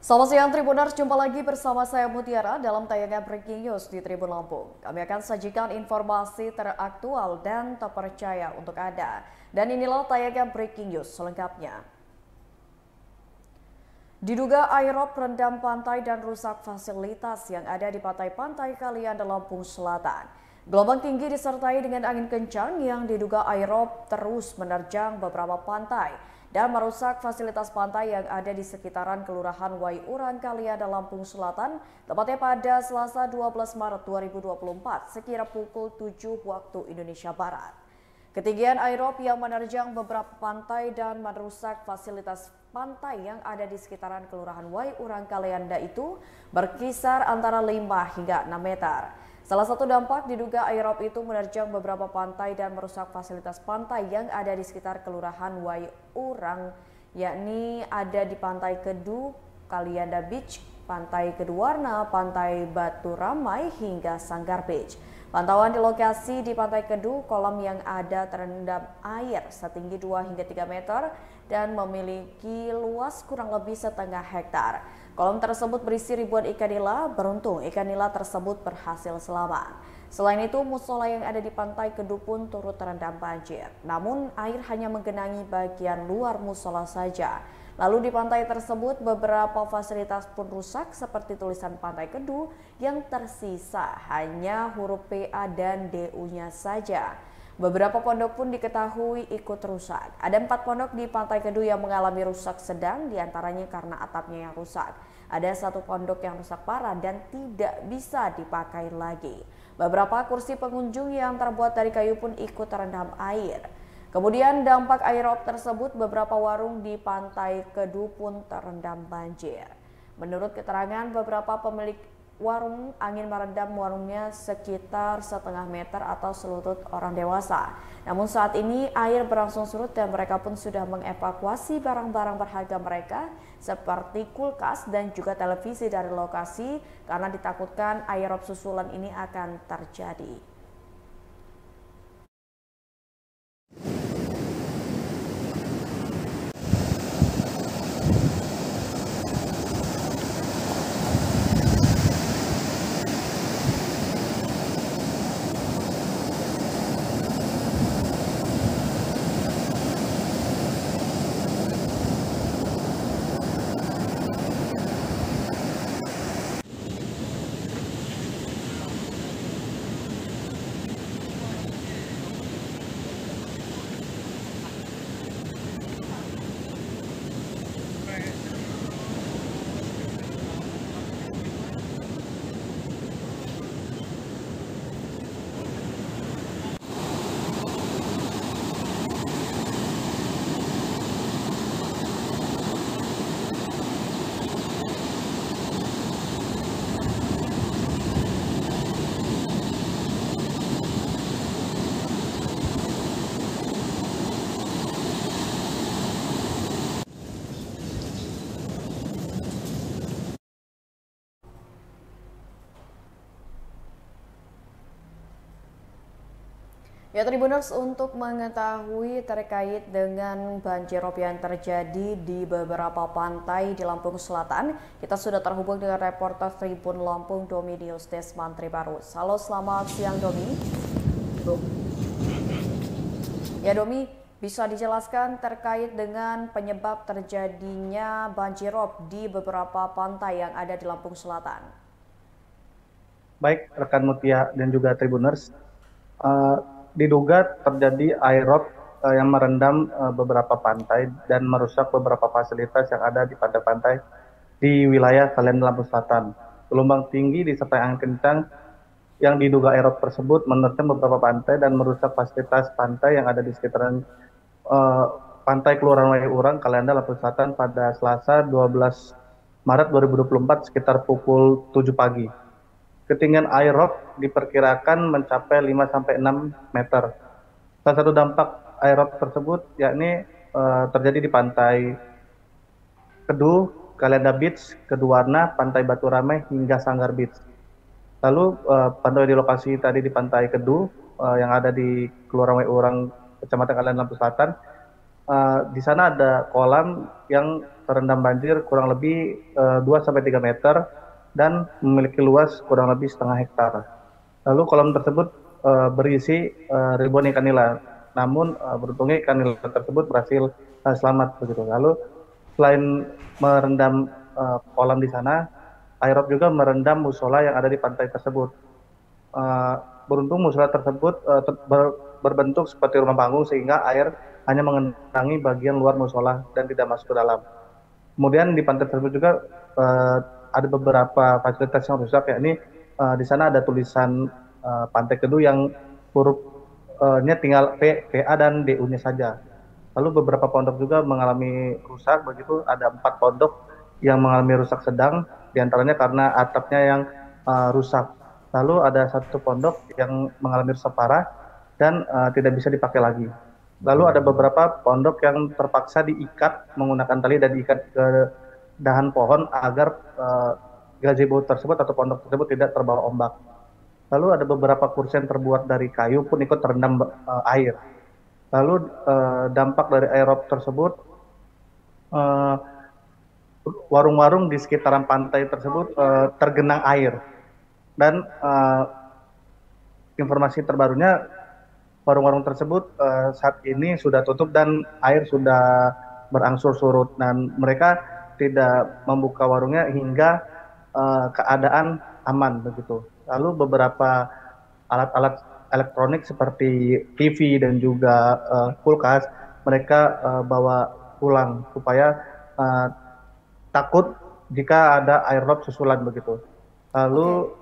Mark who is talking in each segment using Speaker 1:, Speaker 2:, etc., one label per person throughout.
Speaker 1: Selamat siang Tribuners, jumpa lagi bersama saya Mutiara dalam tayangan Breaking News di Tribun Lampung. Kami akan sajikan informasi teraktual dan terpercaya untuk Anda. Dan inilah tayangan Breaking News selengkapnya. Diduga airop rendam pantai dan rusak fasilitas yang ada di pantai-pantai Kalianda Lampung Selatan. Gelombang tinggi disertai dengan angin kencang yang diduga airop terus menerjang beberapa pantai dan merusak fasilitas pantai yang ada di sekitaran Kelurahan Waiurang Kalianda Lampung Selatan, tepatnya pada Selasa 12 Maret 2024 sekira pukul 7 waktu Indonesia Barat. Ketinggian airop yang menerjang beberapa pantai dan merusak fasilitas pantai yang ada di sekitaran Kelurahan Waiurang Kalianda itu berkisar antara 5 hingga 6 meter. Salah satu dampak diduga airop itu menerjang beberapa pantai dan merusak fasilitas pantai yang ada di sekitar Kelurahan Waiurang, yakni ada di Pantai Kedu, Kalianda Beach, Pantai Keduwarna, Pantai Batu Ramai hingga Sanggar Beach. Pantauan di lokasi di Pantai Kedu, kolam yang ada terendam air setinggi 2 hingga 3 meter dan memiliki luas kurang lebih setengah hektar. Kolam tersebut berisi ribuan ikan nila, beruntung ikan nila tersebut berhasil selamat. Selain itu, musola yang ada di Pantai Kedu pun turut terendam banjir. Namun, air hanya menggenangi bagian luar musola saja. Lalu di pantai tersebut beberapa fasilitas pun rusak seperti tulisan Pantai Kedu yang tersisa hanya huruf PA dan DU-nya saja. Beberapa pondok pun diketahui ikut rusak. Ada 4 pondok di Pantai Kedu yang mengalami rusak sedang, diantaranya karena atapnya yang rusak. Ada 1 pondok yang rusak parah dan tidak bisa dipakai lagi. Beberapa kursi pengunjung yang terbuat dari kayu pun ikut terendam air. Kemudian dampak airop tersebut beberapa warung di Pantai Kedu pun terendam banjir. Menurut keterangan beberapa pemilik warung, angin merendam warungnya sekitar setengah meter atau selutut orang dewasa. Namun saat ini air berangsur surut dan mereka pun sudah mengevakuasi barang-barang berharga mereka seperti kulkas dan juga televisi dari lokasi karena ditakutkan airop susulan ini akan terjadi. Ya Tribuners, untuk mengetahui terkait dengan banjirop yang terjadi di beberapa pantai di Lampung Selatan, kita sudah terhubung dengan reporter Tribun Lampung Domi News Desman Tribarus. Halo, selamat siang Domi. Ya Domi, bisa dijelaskan terkait dengan penyebab terjadinya banjirop di beberapa pantai yang ada di Lampung Selatan?
Speaker 2: Baik, rekan Mutia dan juga Tribuners, diduga terjadi airop yang merendam beberapa pantai dan merusak beberapa fasilitas yang ada di pantai-pantai di wilayah Kalianda Lampung Selatan. Gelombang tinggi disertai angin kencang yang diduga airop tersebut menerjang beberapa pantai dan merusak fasilitas pantai yang ada di sekitaran pantai Kelurahan Waiurang, Kalianda Lampung Selatan pada Selasa 12 Maret 2024 sekitar pukul 7 pagi. Ketinggian airop diperkirakan mencapai 5-6 meter. Salah satu dampak airop tersebut yakni terjadi di Pantai Kedu, Kalianda Beach, Keduwarna, Pantai Batu Ramai hingga Sanggar Beach. Lalu pantauan di lokasi tadi di Pantai Kedu yang ada di Kelurahan Waiurang, Kecamatan Kalianda Lampung Selatan, Di sana ada kolam yang terendam banjir kurang lebih 2 sampai 3 meter dan memiliki luas kurang lebih setengah hektar. Lalu kolam tersebut berisi ribuan ikan nila. Namun beruntungnya ikan nila tersebut berhasil selamat begitu. Lalu selain merendam kolam di sana, aerob juga merendam musola yang ada di pantai tersebut. Uh, Beruntung musola tersebut berbentuk seperti rumah panggung sehingga air hanya mengenangi bagian luar musola dan tidak masuk ke dalam. Kemudian di pantai tersebut juga ada beberapa fasilitas yang rusak, yakni di sana ada tulisan Pantai Kedu yang hurufnya tinggal P, PA dan DU-nya saja. Lalu beberapa pondok juga mengalami rusak, begitu ada 4 pondok yang mengalami rusak sedang, diantaranya karena atapnya yang rusak. Lalu ada 1 pondok yang mengalami rusak parah dan tidak bisa dipakai lagi. Lalu ada beberapa pondok yang terpaksa diikat menggunakan tali dan diikat ke dahan pohon agar gazebo tersebut atau pondok tersebut tidak terbawa ombak. Lalu ada beberapa kursi yang terbuat dari kayu pun ikut terendam air. Lalu dampak dari aerob tersebut, warung-warung di sekitaran pantai tersebut tergenang air. Dan informasi terbarunya, warung-warung tersebut saat ini sudah tutup dan air sudah berangsur surut. Dan mereka tidak membuka warungnya hingga keadaan aman begitu. Lalu beberapa alat-alat elektronik seperti TV dan juga kulkas mereka bawa pulang supaya takut jika ada aerob susulan begitu. Lalu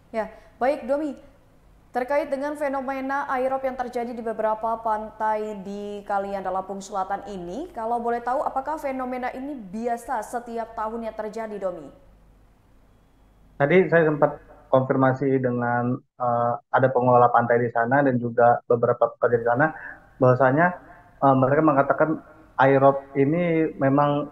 Speaker 1: Ya, baik Domi. Terkait dengan fenomena aerob yang terjadi di beberapa pantai di Kalianda Lampung Selatan ini, kalau boleh tahu apakah fenomena ini biasa setiap tahunnya terjadi, Domi?
Speaker 2: Tadi saya sempat konfirmasi dengan ada pengelola pantai di sana dan juga beberapa pekerja di sana, bahwasanya mereka mengatakan aerob ini memang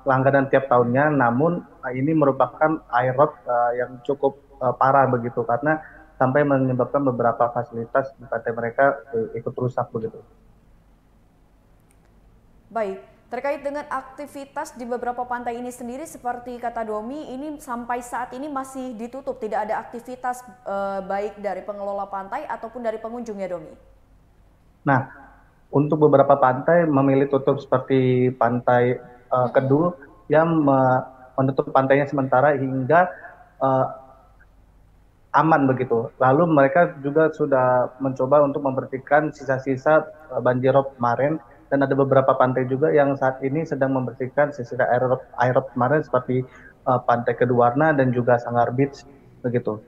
Speaker 2: langganan tiap tahunnya, namun ini merupakan aerob yang cukup parah begitu, karena sampai menyebabkan beberapa fasilitas di pantai mereka ikut rusak begitu.
Speaker 1: Baik, terkait dengan aktivitas di beberapa pantai ini sendiri, seperti kata Domi, ini sampai saat ini masih ditutup, tidak ada aktivitas baik dari pengelola pantai ataupun dari pengunjung ya, Domi?
Speaker 2: Nah, untuk beberapa pantai memilih tutup seperti pantai Kedu yang menutup pantainya sementara hingga aman begitu. Lalu mereka juga sudah mencoba untuk membersihkan sisa-sisa banjirop kemarin, dan ada beberapa pantai juga yang saat ini sedang membersihkan sisa aerob kemarin seperti Pantai Keduwarna dan juga Sanggar Beach begitu.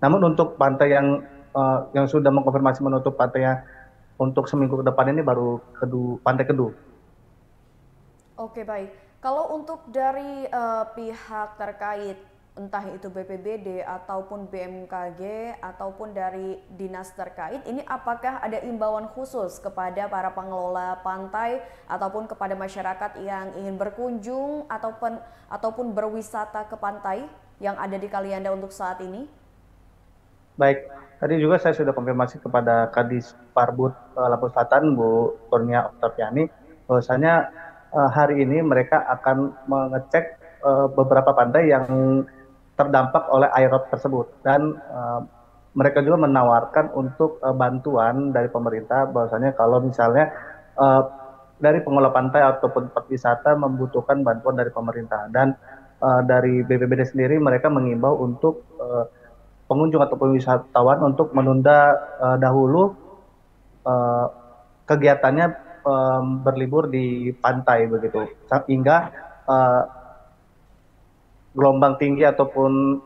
Speaker 2: Namun untuk pantai yang sudah mengkonfirmasi menutup pantainya untuk seminggu ke depan ini baru Pantai Kedu.
Speaker 1: Oke, baik. Kalau untuk dari pihak terkait, entah itu BPBD ataupun BMKG ataupun dari dinas terkait, ini apakah ada imbauan khusus kepada para pengelola pantai ataupun kepada masyarakat yang ingin berkunjung ataupun berwisata ke pantai yang ada di Kalianda untuk saat ini?
Speaker 2: Baik, tadi juga saya sudah konfirmasi kepada Kadis Parbud Lampung Selatan, Bu Kurnia Oktaviani, bahwasanya hari ini mereka akan mengecek beberapa pantai yang terdampak oleh aerob tersebut, dan mereka juga menawarkan untuk bantuan dari pemerintah, bahwasanya kalau misalnya dari pengelola pantai ataupun tempat wisata membutuhkan bantuan dari pemerintah, dan dari BPBD sendiri mereka mengimbau untuk pengunjung ataupun wisatawan untuk menunda dahulu kegiatannya berlibur di pantai begitu, hingga gelombang tinggi ataupun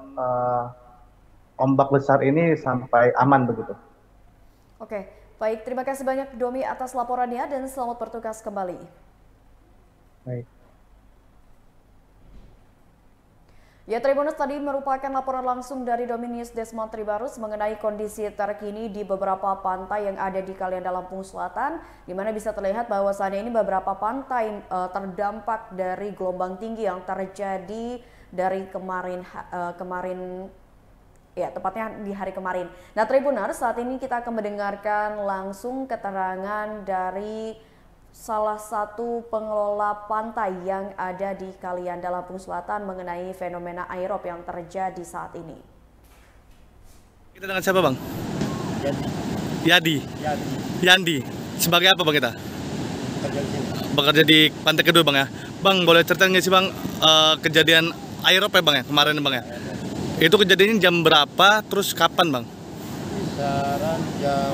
Speaker 2: ombak besar ini sampai aman begitu.
Speaker 1: Oke, baik. Terima kasih banyak Domi atas laporannya dan selamat bertugas kembali.
Speaker 2: Baik.
Speaker 1: Ya, Tribuners, tadi merupakan laporan langsung dari Dominius Desmond Tribarus mengenai kondisi terkini di beberapa pantai yang ada di Kalianda Lampung Selatan, di mana bisa terlihat bahwasannya ini beberapa pantai terdampak dari gelombang tinggi yang terjadi dari kemarin Ya, tepatnya di hari kemarin. Nah, Tribuners, saat ini kita akan mendengarkan langsung keterangan dari salah satu pengelola pantai yang ada di Kalianda, Lampung Selatan mengenai fenomena aerop yang terjadi saat ini.
Speaker 3: Kita dengan siapa, Bang?
Speaker 4: Yadi.
Speaker 3: Yandi. Sebagai apa, Bang, kita? Bekerja di Pantai Kedua, Bang, ya? Bang, boleh cerita nggak sih, Bang, kejadian aerop ya, Bang, ya? Kemarin, Bang, ya? Itu kejadiannya jam berapa, terus kapan, Bang?
Speaker 4: Kisaran jam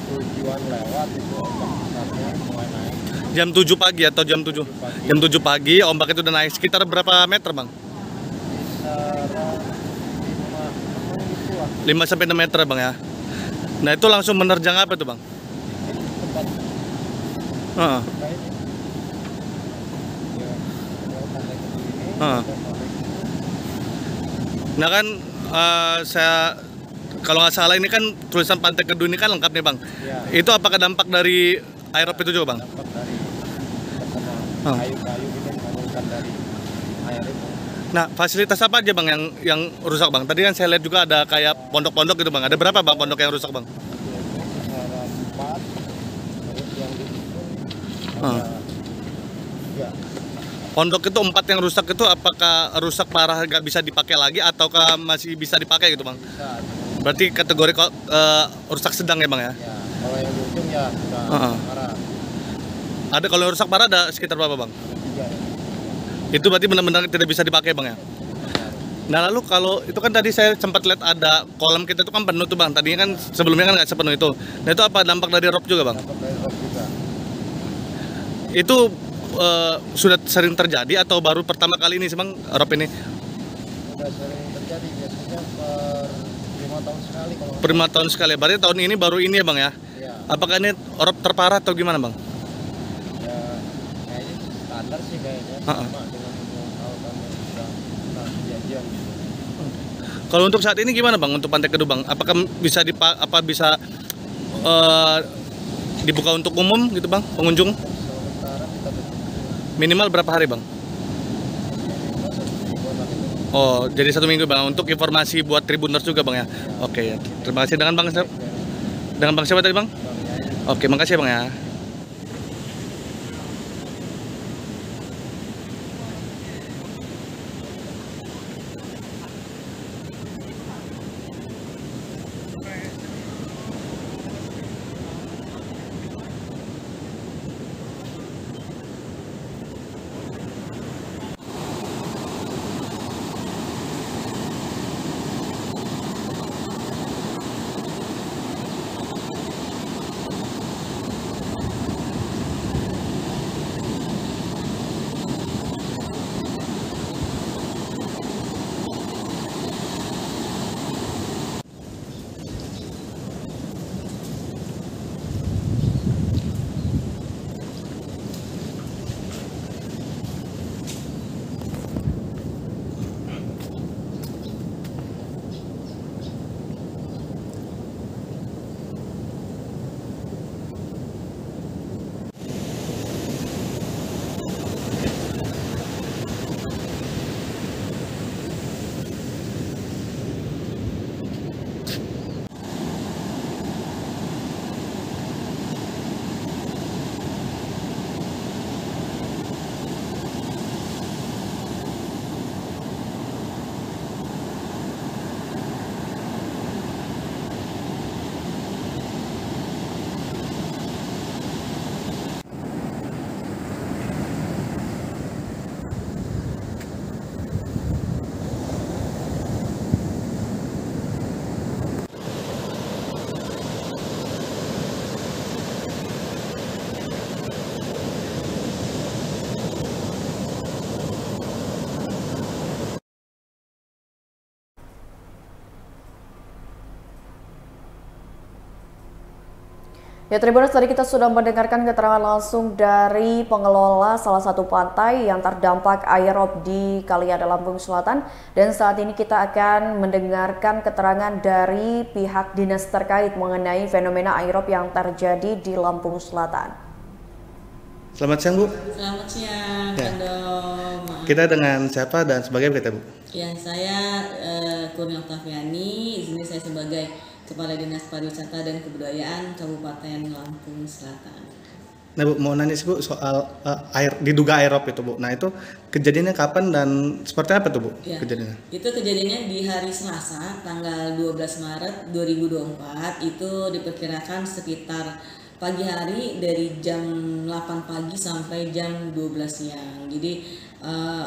Speaker 4: 7-an lewat itu ombak besarnya mulai naik.
Speaker 3: Jam 7 pagi atau jam 7? Jam 7 pagi, ombak itu udah naik sekitar berapa meter, Bang?
Speaker 4: Kisaran
Speaker 3: 5 sampai 6 meter, Bang, ya? Nah, itu langsung menerjang apa tuh, Bang?
Speaker 4: tempat
Speaker 3: Heeh.
Speaker 4: kayak ini. Ya, kalau pantai kedua ini,
Speaker 3: Heeh.
Speaker 4: pantai kedua.
Speaker 3: Nah, kan saya kalau nggak salah ini kan tulisan Pantai Kedua ini kan lengkap nih, Bang.
Speaker 4: Ya,
Speaker 3: Itu apakah dampak dari aerop itu juga, Bang?
Speaker 4: dampak dari terkena
Speaker 3: Oh.
Speaker 4: kayu-kayu gitu mengurungkan dari air itu.
Speaker 3: Nah, fasilitas apa aja, Bang, yang rusak, Bang? Tadi kan saya lihat juga ada kayak pondok-pondok gitu, Bang. Ada berapa, Bang, pondok yang rusak, Bang?
Speaker 4: Itu kisaran 4, terus yang di situ
Speaker 3: Oh.
Speaker 4: ada 3.
Speaker 3: Pondok itu 4 yang rusak itu apakah rusak parah nggak bisa dipakai lagi ataukah masih bisa dipakai gitu, Bang?
Speaker 4: Bisa.
Speaker 3: Berarti kategori rusak sedang ya, Bang, ya?
Speaker 4: Ya, kalau yang di ujung ya sudah
Speaker 3: Heeh.
Speaker 4: parah.
Speaker 3: Ada kalau yang rusak parah ada sekitar berapa, Bang?
Speaker 4: 3 ya.
Speaker 3: Itu berarti benar-benar tidak bisa dipakai, Bang, ya? Nah, lalu kalau itu kan tadi saya sempat lihat ada kolam kita itu kan penuh tuh, Bang. Tadinya kan sebelumnya kan nggak sepenuh itu. Nah, itu apa dampak dari rob juga, Bang?
Speaker 4: Dampak dari rob juga.
Speaker 3: Itu sudah sering terjadi atau baru pertama kali ini sih, Bang, rob ini?
Speaker 4: Sudah sering terjadi biasanya per 5 tahun sekali kalau
Speaker 3: Per 5 tahun sekali. Berarti tahun ini baru ini ya, Bang, ya?
Speaker 4: ya,
Speaker 3: Apakah ini rob terparah atau gimana, Bang?
Speaker 4: ya kayaknya standar sih kayaknya
Speaker 3: Heeh.
Speaker 4: sama dengan tahun-tahun yang sudah pernah kejadian gitu.
Speaker 3: Kalau untuk saat ini gimana, Bang, untuk Pantai Kedua, Bang? Apakah bisa dibuka untuk umum gitu, Bang, pengunjung?
Speaker 4: Sementara kita tutup
Speaker 3: Minimal berapa hari, Bang?
Speaker 4: minimal 1 mingguan lah gitu.
Speaker 3: Oh, jadi 1 minggu, Bang, untuk informasi buat Tribuners juga, Bang, ya? Oke, ya. Terima kasih. Dengan Bang siapa tadi, Bang? Oke, makasih, Bang, ya.
Speaker 1: Ya, Tribuners, tadi kita sudah mendengarkan keterangan langsung dari pengelola salah satu pantai yang terdampak aerop di Kalianda, Lampung Selatan. Dan saat ini kita akan mendengarkan keterangan dari pihak dinas terkait mengenai fenomena aerop yang terjadi di Lampung Selatan.
Speaker 3: Selamat siang, Bu.
Speaker 5: Selamat siang,
Speaker 3: Ya.
Speaker 5: Kandom.
Speaker 3: kita dengan siapa dan sebagai kita, Bu?
Speaker 5: Ya, saya Kurnia Oktaviani. Di sini saya sebagai Kepala Dinas Pariwisata dan Kebudayaan Kabupaten Lampung Selatan.
Speaker 3: Nah, Bu, mau nanya sih, Bu, soal diduga aerop itu, Bu. Nah, itu kejadiannya kapan dan seperti apa tuh, Bu,
Speaker 5: Ya,
Speaker 3: kejadiannya?
Speaker 5: itu kejadiannya di hari Selasa, tanggal 12 Maret 2024. Itu diperkirakan sekitar pagi hari dari jam 8 pagi sampai jam 12 siang. Jadi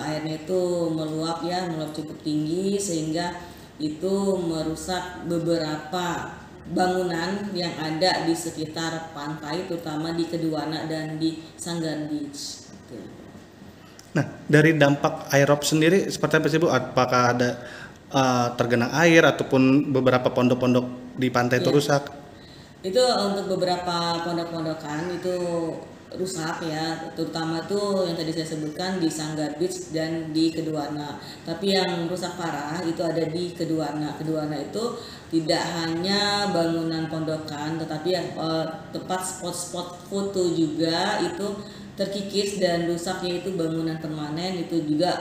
Speaker 5: airnya itu meluap cukup tinggi sehingga itu merusak beberapa bangunan yang ada di sekitar pantai, terutama di Keduana dan di Sanggar Beach. Gitu.
Speaker 3: Nah, dari dampak aerop sendiri seperti apa sih, Bu? Apakah ada tergenang air ataupun beberapa pondok-pondok di pantai itu rusak?
Speaker 5: Itu untuk beberapa pondok-pondokan itu rusak ya, terutama tuh yang tadi saya sebutkan di Sanggar Beach dan di Keduana. Tapi yang rusak parah itu ada di Keduana. Keduana itu tidak hanya bangunan pondokan, tetapi tempat spot-spot foto juga itu terkikis dan rusaknya itu bangunan permanen itu juga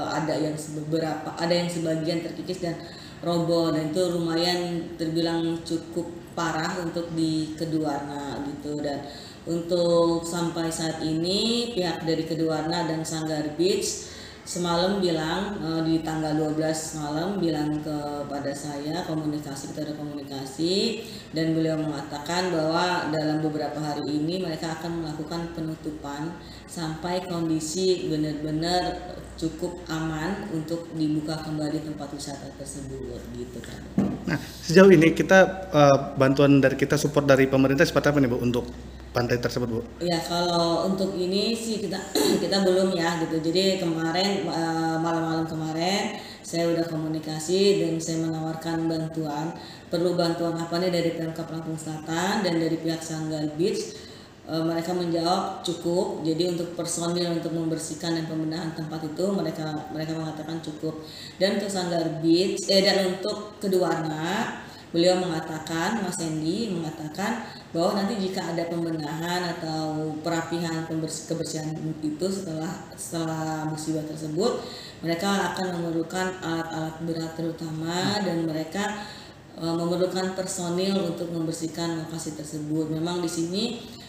Speaker 5: ada yang sebagian terkikis dan roboh, dan itu lumayan terbilang cukup parah untuk di Keduana gitu. Dan untuk sampai saat ini pihak dari Keduana dan Sanggar Beach semalam bilang di tanggal 12 malam bilang kepada saya, kita ada komunikasi, dan beliau mengatakan bahwa dalam beberapa hari ini mereka akan melakukan penutupan sampai kondisi benar-benar cukup aman untuk dibuka kembali tempat wisata tersebut gitu kan.
Speaker 3: Nah, sejauh ini kita bantuan dari kita, support dari pemerintah seperti apa nih, Bu, untuk pantai tersebut, Bu?
Speaker 5: Ya, kalau untuk ini sih kita belum ya gitu. Jadi kemarin malam-malam kemarin saya udah komunikasi dan saya menawarkan bantuan. Perlu bantuan apa nih dari Pemkab Lampung Selatan dan dari pihak Sanggar Beach. Mereka menjawab cukup. Jadi untuk personil untuk membersihkan dan pembenahan tempat itu mereka mengatakan cukup. Dan untuk Sanggar Beach dan untuk Keduana, beliau mengatakan, Mas Hendy mengatakan bahwa nanti jika ada pembenahan atau perapihan kebersihan itu setelah musibah tersebut, mereka akan memerlukan alat-alat berat terutama, dan mereka memerlukan personil untuk membersihkan lokasi tersebut. Memang di sini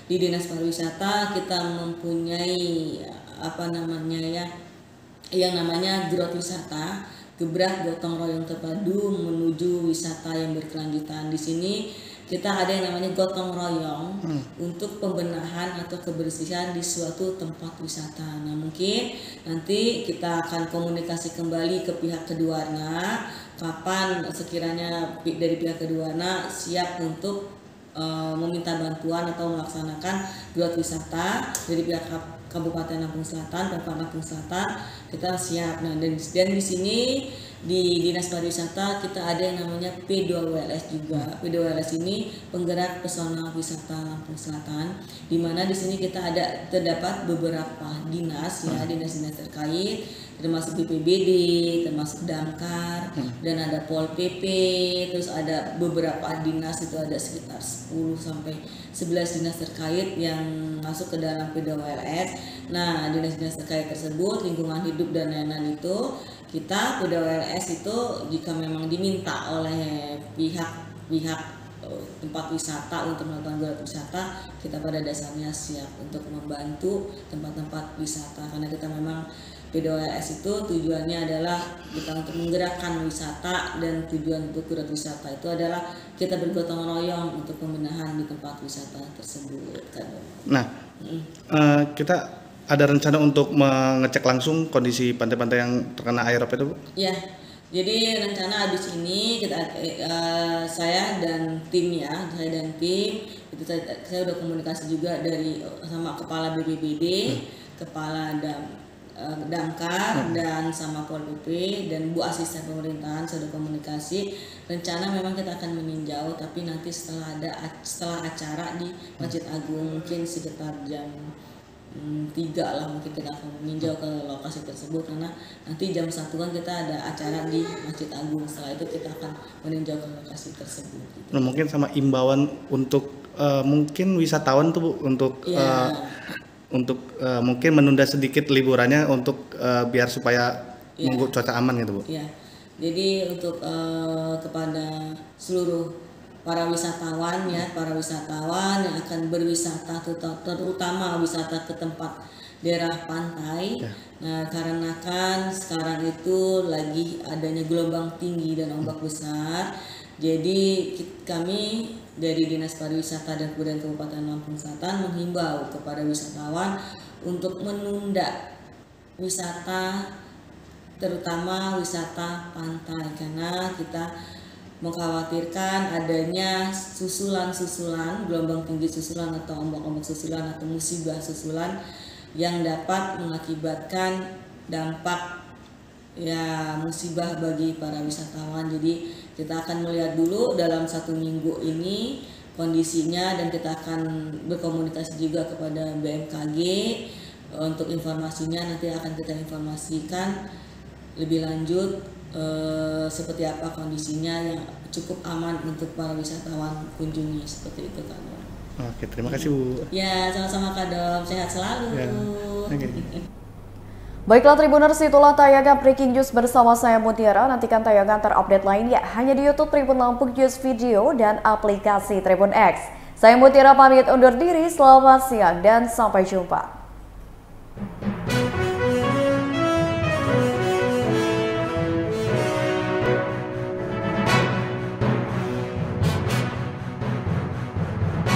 Speaker 5: di Dinas Pariwisata kita mempunyai yang namanya growth wisata, gebrak gotong royong terpadu menuju wisata yang berkelanjutan. Di sini kita ada yang namanya gotong royong untuk pembenahan atau kebersihan di suatu tempat wisata. Nah, mungkin nanti kita akan komunikasi kembali ke pihak Keduana kapan sekiranya dari pihak Keduana siap untuk meminta bantuan atau melaksanakan growth wisata dari pihak Kabupaten Lampung Selatan, Pemkab Lampung Selatan, kita siap. Nah, dan di sini di Dinas Pariwisata kita ada yang namanya P2WLS juga. P2WLS ini penggerak pesona wisata Lampung Selatan, di mana di sini kita terdapat beberapa dinas ya, dinas-dinas terkait, termasuk BPBD, termasuk Damkar, dan ada Pol PP, terus ada beberapa dinas, itu ada sekitar 10 sampai 11 dinas terkait yang masuk ke dalam P2WLS. Nah, dinas-dinas terkait tersebut, lingkungan hidup dan lain-lain itu, kita P2WLS itu jika memang diminta oleh pihak tempat wisata untuk melakukan growth wisata, kita pada dasarnya siap untuk membantu tempat-tempat wisata, karena kita memang P2WLS itu tujuannya adalah kita untuk menggerakkan wisata, dan tujuan untuk growth wisata itu adalah kita bergotong royong untuk pembenahan di tempat wisata tersebut kan.
Speaker 3: Nah, kita ada rencana untuk mengecek langsung kondisi pantai-pantai yang terkena aerop itu, Bu?
Speaker 5: Ya, jadi rencana habis ini saya dan tim itu saya udah komunikasi juga sama kepala BPBD, kepala Damkar, dan sama Pol PP dan Bu Asisten Pemerintahan. Saya udah komunikasi. Rencana memang kita akan meninjau, tapi nanti setelah acara di Masjid Agung, mungkin sekitar jam 3 lah mungkin kita akan meninjau ke lokasi tersebut, karena nanti jam 1 kan kita ada acara di Masjid Agung. Setelah itu kita akan meninjau ke lokasi tersebut gitu.
Speaker 3: Nah, mungkin sama imbauan untuk mungkin wisatawan tuh, Bu, untuk mungkin menunda sedikit liburannya untuk biar supaya nunggu cuaca aman gitu Bu.
Speaker 5: Ya, jadi untuk kepada seluruh para wisatawan yang akan berwisata, terutama wisata ke tempat daerah pantai. Nah, karena kan sekarang itu lagi adanya gelombang tinggi dan ombak besar, jadi kami dari Dinas Pariwisata dan Kebudayaan Kabupaten Lampung Selatan menghimbau kepada wisatawan untuk menunda wisata, terutama wisata pantai, karena kita mengkhawatirkan adanya susulan gelombang tinggi susulan atau ombak-ombak susulan atau musibah susulan yang dapat mengakibatkan dampak musibah bagi para wisatawan. Jadi kita akan melihat dulu dalam 1 minggu ini kondisinya, dan kita akan berkomunikasi juga kepada BMKG untuk informasinya. Nanti akan kita informasikan lebih lanjut seperti apa kondisinya yang cukup aman untuk para wisatawan kunjungi, seperti itu kan.
Speaker 3: Oke, terima kasih Bu.
Speaker 5: Ya, sama-sama Kak Dom, sehat selalu.
Speaker 3: Ya. Okay.
Speaker 1: Baiklah Tribuners, itulah tayangan Breaking News bersama saya Mutiara. Nantikan tayangan terupdate lainnya hanya di YouTube Tribun Lampung News Video dan aplikasi Tribun X. Saya Mutiara pamit undur diri, selamat siang dan sampai jumpa.